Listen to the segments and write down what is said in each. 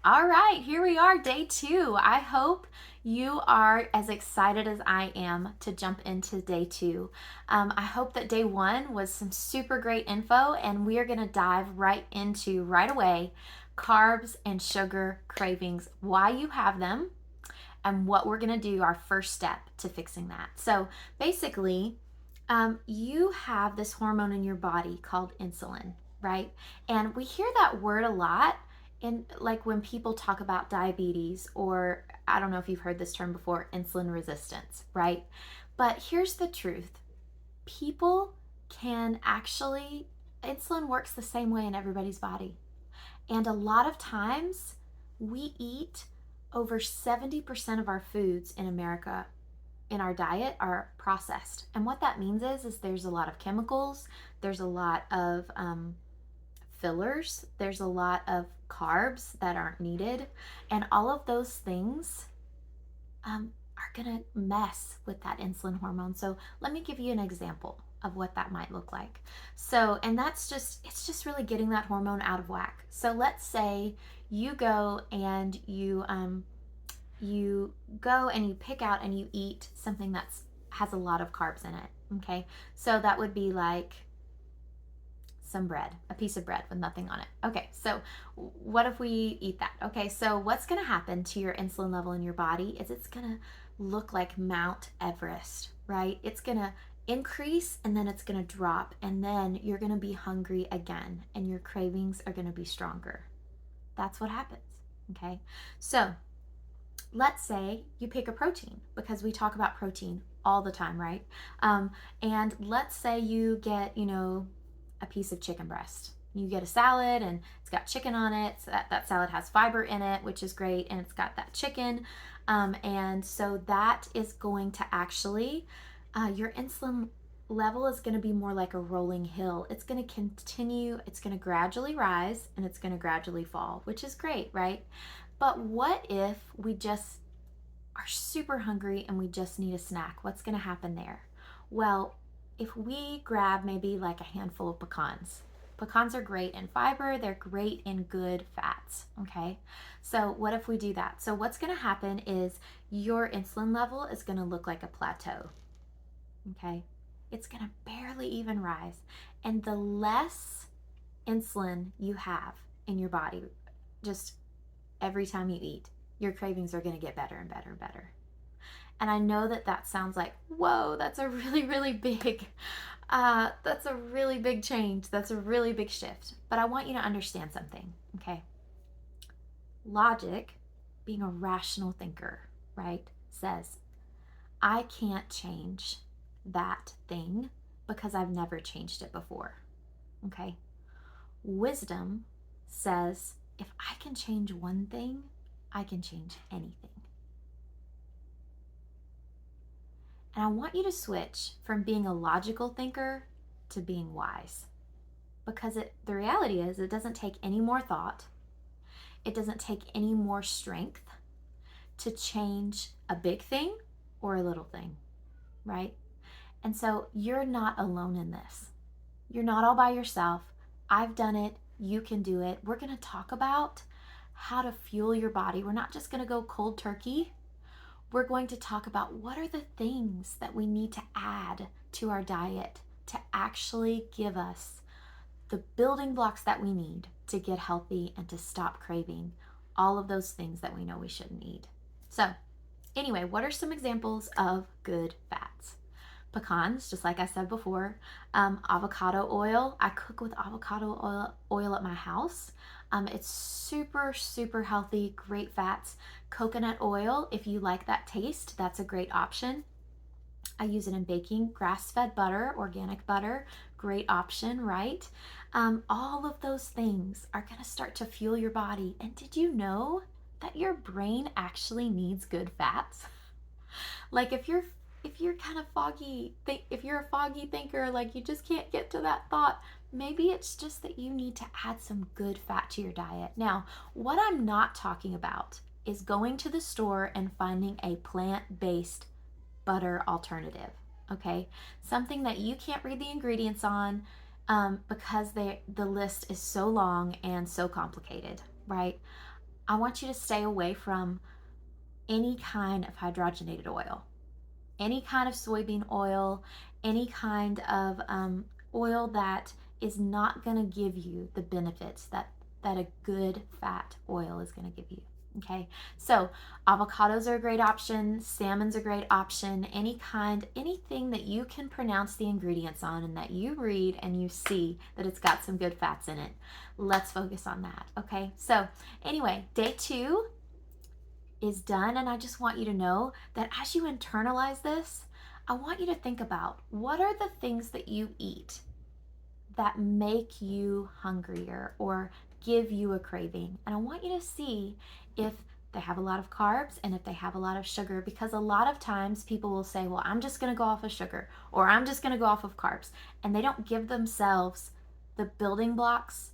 All right, here we are, day 2. I hope you are as excited as I am to jump into day 2. I hope that day 1 was some super great info, and we are going to dive right away carbs and sugar cravings, why you have them, and what we're going to do, our first step to fixing that. So basically, you have this hormone in your body called insulin, right? And we hear that word a lot in, like, when people talk about diabetes, or I don't know if you've heard this term before, insulin resistance, right? But here's the truth. People can actually, insulin works the same way in everybody's body. And a lot of times we eat over 70% of our foods in America in our diet are processed. And what that means is there's a lot of chemicals, there's a lot of fillers, there's a lot of carbs that aren't needed, and all of those things are gonna mess with that insulin hormone. So let me give you an example of what that might look like. So, and it's just really getting that hormone out of whack. So let's say you go and you go and you pick out and you eat something that's has a lot of carbs in it. Okay, so that would be like some bread, a piece of bread with nothing on it. Okay, so what if we eat that? Okay, so what's going to happen to your insulin level in your body is it's going to look like Mount Everest, right? It's going to increase and then it's going to drop, and then you're going to be hungry again and your cravings are going to be stronger. That's what happens. Okay, so let's say you pick a protein, because we talk about protein all the time, right? And let's say you get, a piece of chicken breast. You get a salad and it's got chicken on it. So that salad has fiber in it, which is great, and it's got that chicken. And so that is going to actually, your insulin level is going to be more like a rolling hill. It's going to continue, it's going to gradually rise and it's going to gradually fall, which is great, right? But what if we just are super hungry and we just need a snack? What's going to happen there? Well, if we grab maybe like a handful of pecans. Pecans are great in fiber, they're great in good fats, okay? So what if we do that? So what's going to happen is your insulin level is going to look like a plateau, okay? It's going to barely even rise. And the less insulin you have in your body, just every time you eat, your cravings are going to get better and better and better. And I know that sounds like, whoa, that's a really big, that's a really big change. That's a really big shift. But I want you to understand something, okay? Logic, being a rational thinker, right, says, I can't change that thing because I've never changed it before, okay? Wisdom says, if I can change one thing, I can change anything. And I want you to switch from being a logical thinker to being wise. Because the reality is, it doesn't take any more thought, it doesn't take any more strength to change a big thing or a little thing, right? And so you're not alone in this. You're not all by yourself. I've done it. You can do it. We're going to talk about how to fuel your body. We're not just going to go cold turkey. We're going to talk about what are the things that we need to add to our diet to actually give us the building blocks that we need to get healthy and to stop craving all of those things that we know we shouldn't eat. So anyway, what are some examples of good fats? Pecans, just like I said before. Avocado oil. I cook with avocado oil at my house. It's super healthy, great fats. Coconut oil, if you like that taste, that's a great option. I use it in baking. Grass-fed butter, organic butter, great option, right? All of those things are going to start to fuel your body. And did you know that your brain actually needs good fats? Like if you're kind of foggy, if you're a foggy thinker, like you just can't get to that thought, maybe it's just that you need to add some good fat to your diet. Now, what I'm not talking about is going to the store and finding a plant-based butter alternative, okay? Something that you can't read the ingredients on, because the list is so long and so complicated, right? I want you to stay away from any kind of hydrogenated oil, any kind of soybean oil, any kind of oil that is not going to give you the benefits that a good fat oil is going to give you. Okay, so avocados are a great option, salmon's a great option, anything that you can pronounce the ingredients on and that you read and you see that it's got some good fats in it. Let's focus on that. Okay, so anyway, day 2 is done, and I just want you to know that as you internalize this, I want you to think about what are the things that you eat that make you hungrier or give you a craving. And I want you to see if they have a lot of carbs and if they have a lot of sugar, because a lot of times people will say, well, I'm just going to go off of sugar or I'm just going to go off of carbs. And they don't give themselves the building blocks.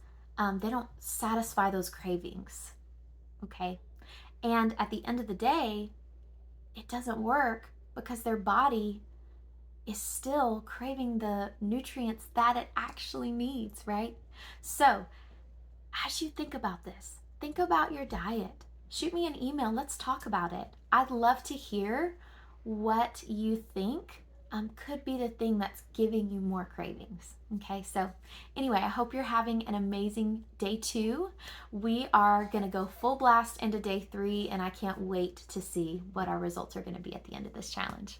They don't satisfy those cravings. Okay. And at the end of the day, it doesn't work because their body is still craving the nutrients that it actually needs, right? So, as you think about this, think about your diet. Shoot me an email. Let's talk about it. I'd love to hear what you think could be the thing that's giving you more cravings. Okay, so anyway, I hope you're having an amazing day 2. We are going to go full blast into day 3, and I can't wait to see what our results are going to be at the end of this challenge.